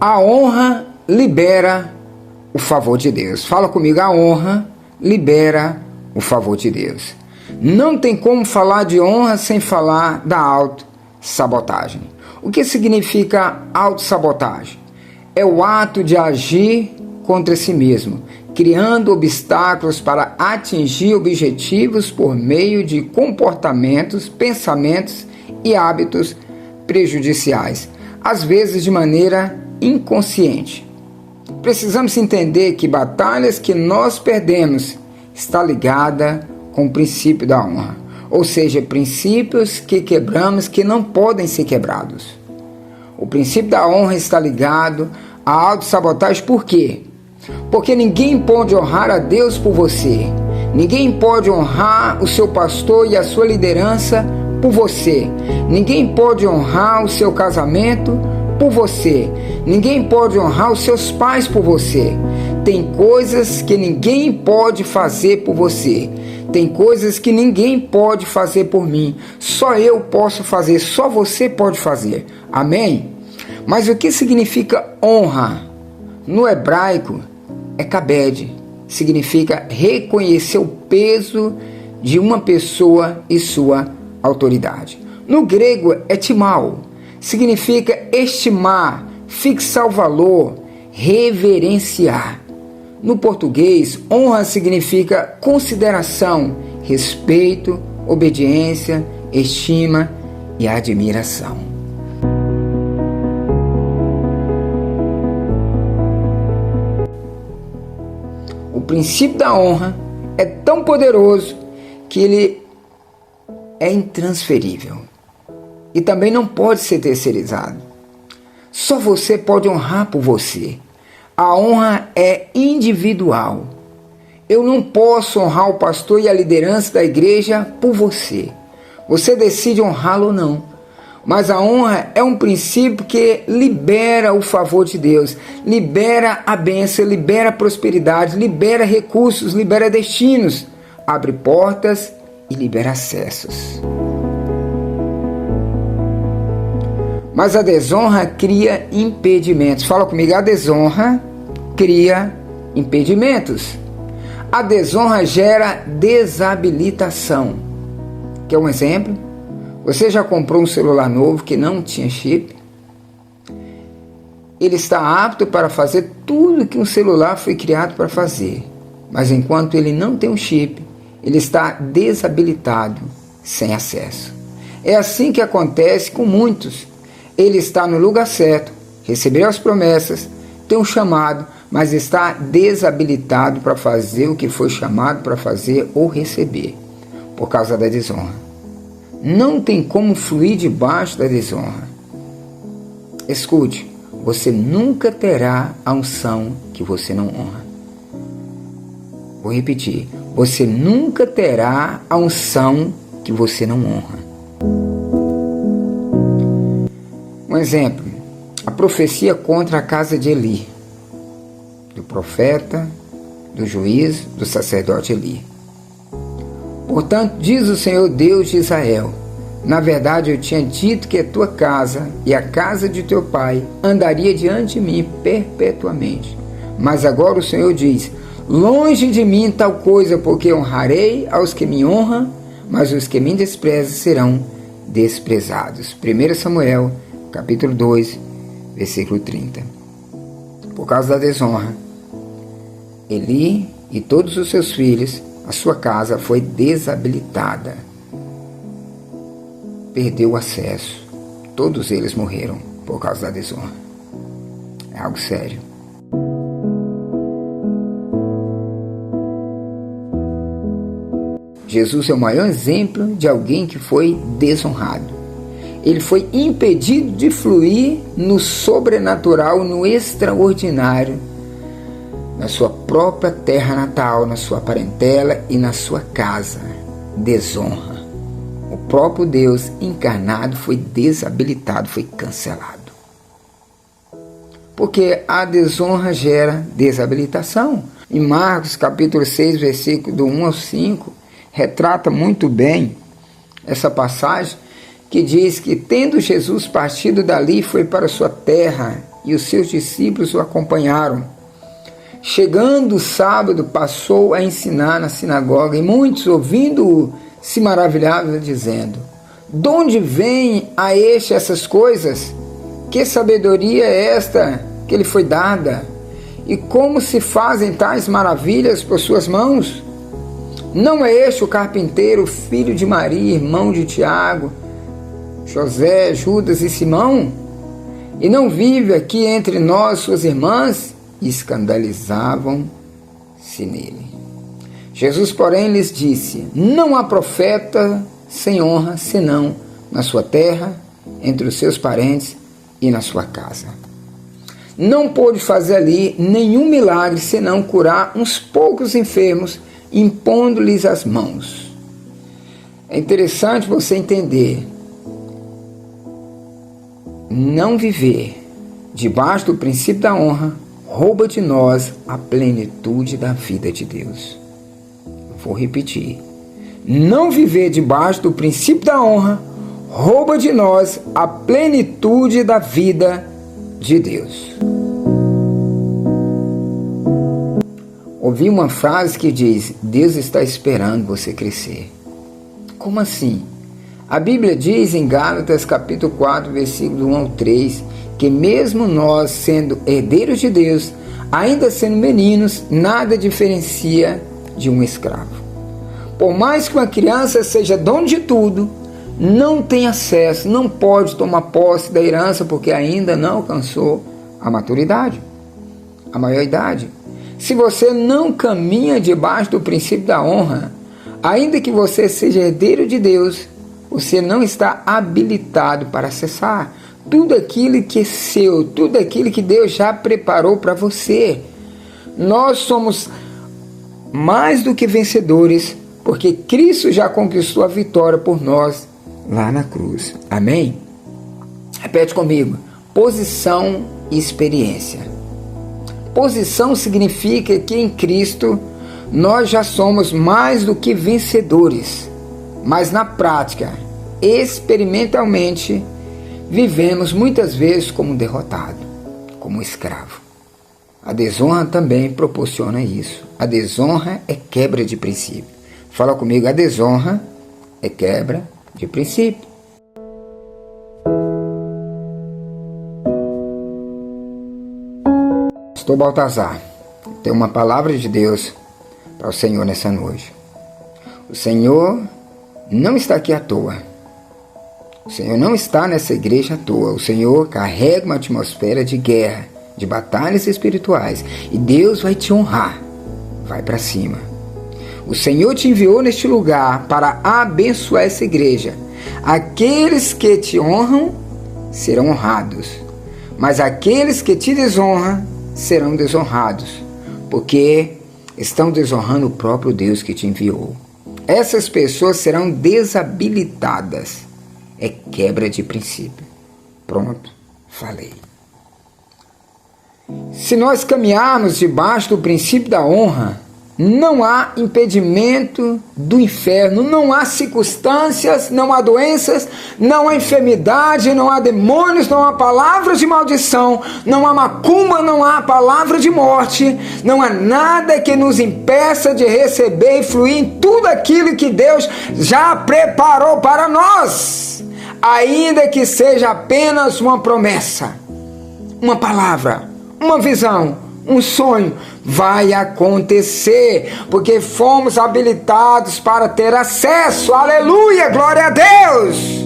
A honra libera o favor de Deus. Fala comigo, a honra libera o favor de Deus. Não tem como falar de honra sem falar da autossabotagem. O que significa autossabotagem? É o ato de agir contra si mesmo, criando obstáculos para atingir objetivos por meio de comportamentos, pensamentos e hábitos prejudiciais, às vezes de maneira inconsciente. Precisamos entender que batalhas que nós perdemos está ligada com o princípio da honra, ou seja, princípios que quebramos que não podem ser quebrados. O princípio da honra está ligado à autossabotagem. Por quê? Porque ninguém pode honrar a Deus por você. Ninguém pode honrar o seu pastor e a sua liderança por você. Ninguém pode honrar o seu casamento por você. Ninguém pode honrar os seus pais por você. Tem coisas que ninguém pode fazer por você. Tem coisas que ninguém pode fazer por mim. Só eu posso fazer, só você pode fazer. Amém? Mas o que significa honra? No hebraico é kabed. Significa reconhecer o peso de uma pessoa e sua autoridade. No grego é timal. Significa estimar, fixar o valor, reverenciar. No português, honra significa consideração, respeito, obediência, estima e admiração. O princípio da honra é tão poderoso que ele é intransferível e também não pode ser terceirizado. Só você pode honrar por você. A honra é individual. Eu não posso honrar o pastor e a liderança da igreja por você. Você decide honrá-lo ou não. Mas a honra é um princípio que libera o favor de Deus, libera a bênção, libera a prosperidade, libera recursos, libera destinos, abre portas e libera acessos. Mas a desonra cria impedimentos. Fala comigo, a desonra cria impedimentos. A desonra gera desabilitação. Quer um exemplo? Você já comprou um celular novo que não tinha chip? Ele está apto para fazer tudo que um celular foi criado para fazer. Mas enquanto ele não tem um chip, ele está desabilitado, sem acesso. É assim que acontece com muitos. Ele está no lugar certo, recebeu as promessas, tem um chamado, mas está desabilitado para fazer o que foi chamado para fazer ou receber, por causa da desonra. Não tem como fluir debaixo da desonra. Escute, você nunca terá a unção que você não honra. Vou repetir, você nunca terá a unção que você não honra. Um exemplo, a profecia contra a casa de Eli, do profeta, do juiz, do sacerdote Eli. Portanto, diz o Senhor Deus de Israel, na verdade eu tinha dito que a tua casa e a casa de teu pai andaria diante de mim perpetuamente. Mas agora o Senhor diz, longe de mim tal coisa, porque honrarei aos que me honram, mas os que me desprezam serão desprezados. 1 Samuel, capítulo 2, versículo 30. Por causa da desonra, Eli e todos os seus filhos, a sua casa foi desabilitada. Perdeu o acesso. Todos eles morreram por causa da desonra. É algo sério. Jesus é o maior exemplo de alguém que foi desonrado. Ele foi impedido de fluir no sobrenatural, no extraordinário, na sua própria terra natal, na sua parentela e na sua casa. Desonra. O próprio Deus encarnado foi desabilitado, foi cancelado. Porque a desonra gera desabilitação. Em Marcos capítulo 6, versículo do 1 ao 5, retrata muito bem essa passagem que diz que, tendo Jesus partido dali, foi para sua terra e os seus discípulos o acompanharam. Chegando o sábado, passou a ensinar na sinagoga, e muitos, ouvindo-o, se maravilhavam, dizendo: de onde vem a este essas coisas? Que sabedoria é esta que lhe foi dada? E como se fazem tais maravilhas por suas mãos? Não é este o carpinteiro, filho de Maria, irmão de Tiago, José, Judas e Simão? E não vive aqui entre nós suas irmãs? E escandalizavam-se nele. Jesus, porém, lhes disse: não há profeta sem honra, senão na sua terra, entre os seus parentes e na sua casa. Não pôde fazer ali nenhum milagre, senão curar uns poucos enfermos, impondo-lhes as mãos. É interessante você entender. Não viver debaixo do princípio da honra rouba de nós a plenitude da vida de Deus. Vou repetir. Não viver debaixo do princípio da honra rouba de nós a plenitude da vida de Deus. Ouvi uma frase que diz: Deus está esperando você crescer. Como assim? A Bíblia diz em Gálatas capítulo 4, versículo 1 ao 3, que mesmo nós sendo herdeiros de Deus, ainda sendo meninos, nada diferencia de um escravo. Por mais que uma criança seja dono de tudo, não tem acesso, não pode tomar posse da herança porque ainda não alcançou a maturidade, a maioridade. Se você não caminha debaixo do princípio da honra, ainda que você seja herdeiro de Deus, você não está habilitado para acessar tudo aquilo que é seu, tudo aquilo que Deus já preparou para você. Nós somos mais do que vencedores, porque Cristo já conquistou a vitória por nós lá na cruz. Amém? Repete comigo: posição e experiência. Posição significa que em Cristo nós já somos mais do que vencedores, mas na prática, experimentalmente, vivemos muitas vezes como derrotado, como escravo. A desonra também proporciona isso. A desonra é quebra de princípio. Fala comigo: a desonra é quebra de princípio. Pastor Baltazar, tem uma palavra de Deus para o Senhor nessa noite. O Senhor não está aqui à toa. O Senhor não está nessa igreja à toa. O Senhor carrega uma atmosfera de guerra, de batalhas espirituais. E Deus vai te honrar. Vai para cima. O Senhor te enviou neste lugar para abençoar essa igreja. Aqueles que te honram serão honrados. Mas aqueles que te desonram serão desonrados. Porque estão desonrando o próprio Deus que te enviou. Essas pessoas serão desabilitadas. É quebra de princípio. Pronto, falei. Se nós caminharmos debaixo do princípio da honra, não há impedimento do inferno, não há circunstâncias, não há doenças, não há enfermidade, não há demônios, não há palavras de maldição, não há macumba, não há palavra de morte, não há nada que nos impeça de receber e fluir em tudo aquilo que Deus já preparou para nós, ainda que seja apenas uma promessa, uma palavra, uma visão, um sonho. Vai acontecer, porque fomos habilitados para ter acesso. Aleluia, glória a Deus.